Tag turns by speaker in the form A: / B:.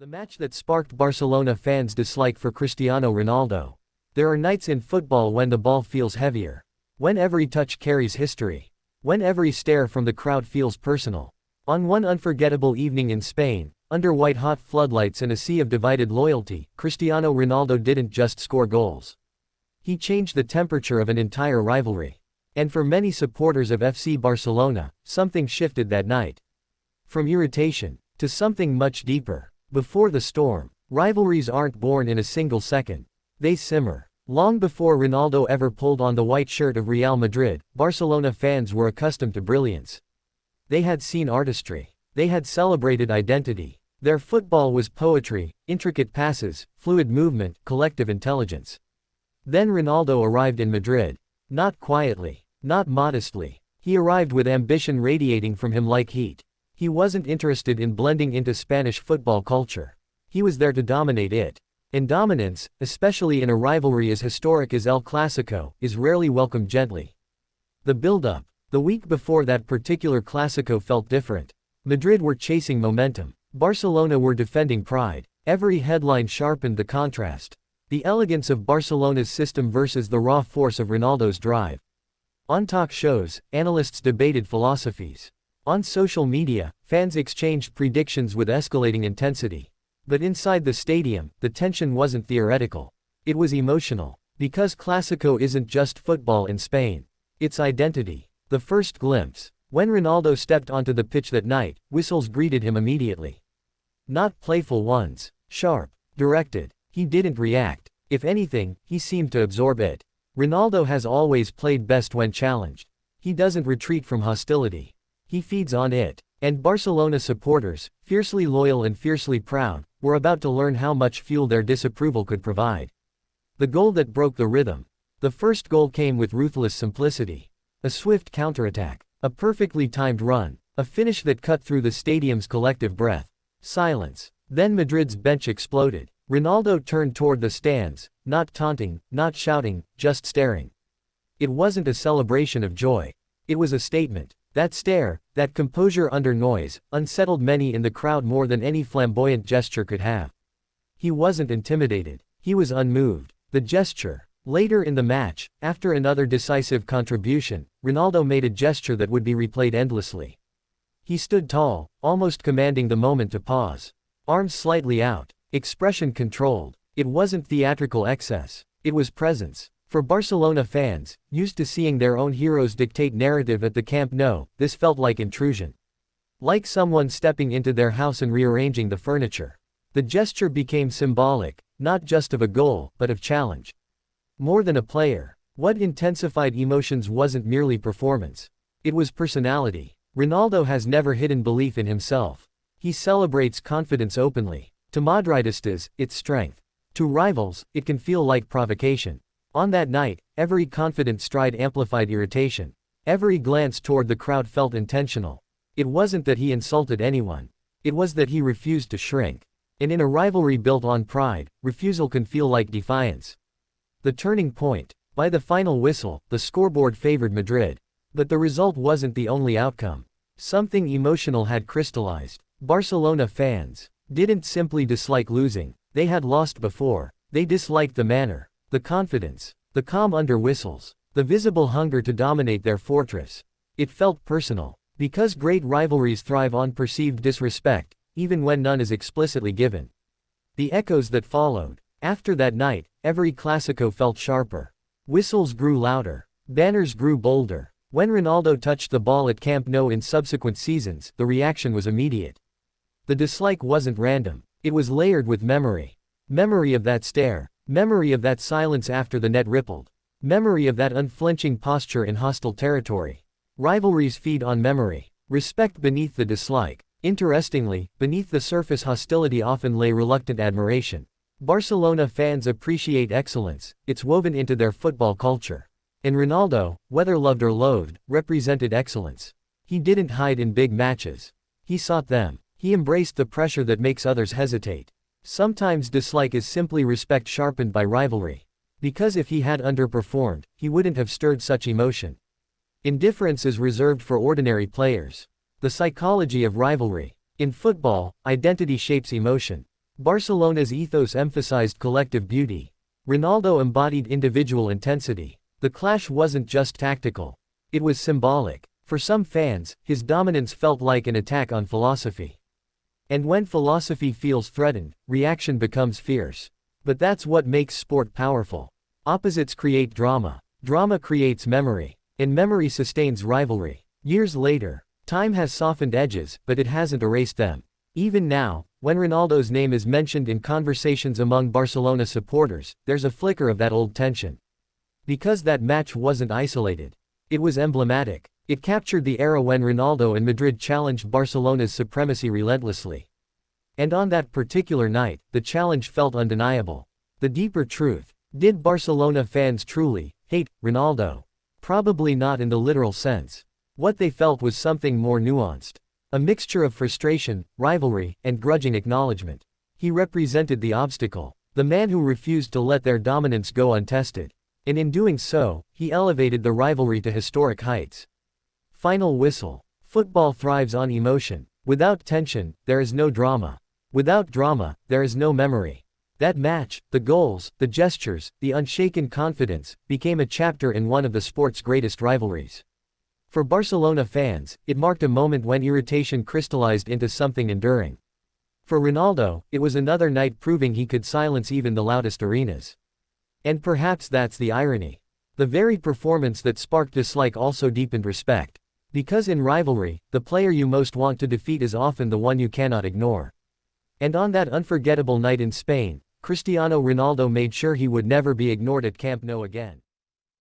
A: The match that sparked Barcelona fans' dislike for Cristiano Ronaldo. There are nights in football when the ball feels heavier. When every touch carries history. When every stare from the crowd feels personal. On one unforgettable evening in Spain, under white-hot floodlights and a sea of divided loyalty, Cristiano Ronaldo didn't just score goals. He changed the temperature of an entire rivalry. And for many supporters of FC Barcelona, something shifted that night. From irritation, to something much deeper. Before the storm, rivalries aren't born in a single second. They simmer. Long before Ronaldo ever pulled on the white shirt of Real Madrid, Barcelona fans were accustomed to brilliance. They had seen artistry. They had celebrated identity. Their football was poetry, intricate passes, fluid movement, collective intelligence. Then Ronaldo arrived in Madrid. Not quietly, not modestly. He arrived with ambition radiating from him like heat. He wasn't interested in blending into Spanish football culture. He was there to dominate it. And dominance, especially in a rivalry as historic as El Clásico, is rarely welcomed gently. The build-up. The week before that particular Clásico felt different. Madrid were chasing momentum. Barcelona were defending pride. Every headline sharpened the contrast. The elegance of Barcelona's system versus the raw force of Ronaldo's drive. On talk shows, analysts debated philosophies. On social media, fans exchanged predictions with escalating intensity. But inside the stadium, the tension wasn't theoretical. It was emotional. Because Clásico isn't just football in Spain. It's identity. The first glimpse. When Ronaldo stepped onto the pitch that night, whistles greeted him immediately. Not playful ones. Sharp. Directed. He didn't react. If anything, he seemed to absorb it. Ronaldo has always played best when challenged. He doesn't retreat from hostility. He feeds on it. And Barcelona supporters, fiercely loyal and fiercely proud, were about to learn how much fuel their disapproval could provide. The goal that broke the rhythm. The first goal came with ruthless simplicity. A swift counterattack. A perfectly timed run. A finish that cut through the stadium's collective breath. Silence. Then Madrid's bench exploded. Ronaldo turned toward the stands, not taunting, not shouting, just staring. It wasn't a celebration of joy. It was a statement. That stare, that composure under noise, unsettled many in the crowd more than any flamboyant gesture could have. He wasn't intimidated. He was unmoved. The gesture. Later in the match, after another decisive contribution, Ronaldo made a gesture that would be replayed endlessly. He stood tall, almost commanding the moment to pause. Arms slightly out. Expression controlled. It wasn't theatrical excess. It was presence. For Barcelona fans, used to seeing their own heroes dictate narrative at the Camp Nou, this felt like intrusion. Like someone stepping into their house and rearranging the furniture. The gesture became symbolic, not just of a goal, but of challenge. More than a player. What intensified emotions wasn't merely performance. It was personality. Ronaldo has never hidden belief in himself. He celebrates confidence openly. To Madridistas, it's strength. To rivals, it can feel like provocation. On that night, every confident stride amplified irritation. Every glance toward the crowd felt intentional. It wasn't that he insulted anyone. It was that he refused to shrink. And in a rivalry built on pride, refusal can feel like defiance. The turning point. By the final whistle, the scoreboard favored Madrid. But the result wasn't the only outcome. Something emotional had crystallized. Barcelona fans didn't simply dislike losing. They had lost before. They disliked the manner. The confidence. The calm under whistles. The visible hunger to dominate their fortress. It felt personal. Because great rivalries thrive on perceived disrespect, even when none is explicitly given. The echoes that followed. After that night, every Clásico felt sharper. Whistles grew louder. Banners grew bolder. When Ronaldo touched the ball at Camp Nou in subsequent seasons, the reaction was immediate. The dislike wasn't random. It was layered with memory. Memory of that stare. Memory of that silence after the net rippled. Memory of that unflinching posture in hostile territory. Rivalries feed on memory. Respect beneath the dislike. Interestingly, beneath the surface hostility often lay reluctant admiration. Barcelona fans appreciate excellence. It's woven into their football culture. And Ronaldo, whether loved or loathed, represented excellence. He didn't hide in big matches. He sought them. He embraced the pressure that makes others hesitate. Sometimes dislike is simply respect sharpened by rivalry. Because if he had underperformed, he wouldn't have stirred such emotion. Indifference is reserved for ordinary players. The psychology of rivalry. In football, identity shapes emotion. Barcelona's ethos emphasized collective beauty. Ronaldo embodied individual intensity. The clash wasn't just tactical. It was symbolic. For some fans, his dominance felt like an attack on philosophy. And when philosophy feels threatened, reaction becomes fierce. But that's what makes sport powerful. Opposites create drama. Drama creates memory. And memory sustains rivalry. Years later, time has softened edges, but it hasn't erased them. Even now, when Ronaldo's name is mentioned in conversations among Barcelona supporters, there's a flicker of that old tension. Because that match wasn't isolated. It was emblematic. It captured the era when Ronaldo and Madrid challenged Barcelona's supremacy relentlessly. And on that particular night, the challenge felt undeniable. The deeper truth: did Barcelona fans truly hate Ronaldo? Probably not in the literal sense. What they felt was something more nuanced. A mixture of frustration, rivalry, and grudging acknowledgement. He represented the obstacle, the man who refused to let their dominance go untested. And in doing so, he elevated the rivalry to historic heights. Final whistle. Football thrives on emotion. Without tension, there is no drama. Without drama, there is no memory. That match, the goals, the gestures, the unshaken confidence, became a chapter in one of the sport's greatest rivalries. For Barcelona fans, it marked a moment when irritation crystallized into something enduring. For Ronaldo, it was another night proving he could silence even the loudest arenas. And perhaps that's the irony. The very performance that sparked dislike also deepened respect. Because in rivalry, the player you most want to defeat is often the one you cannot ignore. And on that unforgettable night in Spain, Cristiano Ronaldo made sure he would never be ignored at Camp Nou again.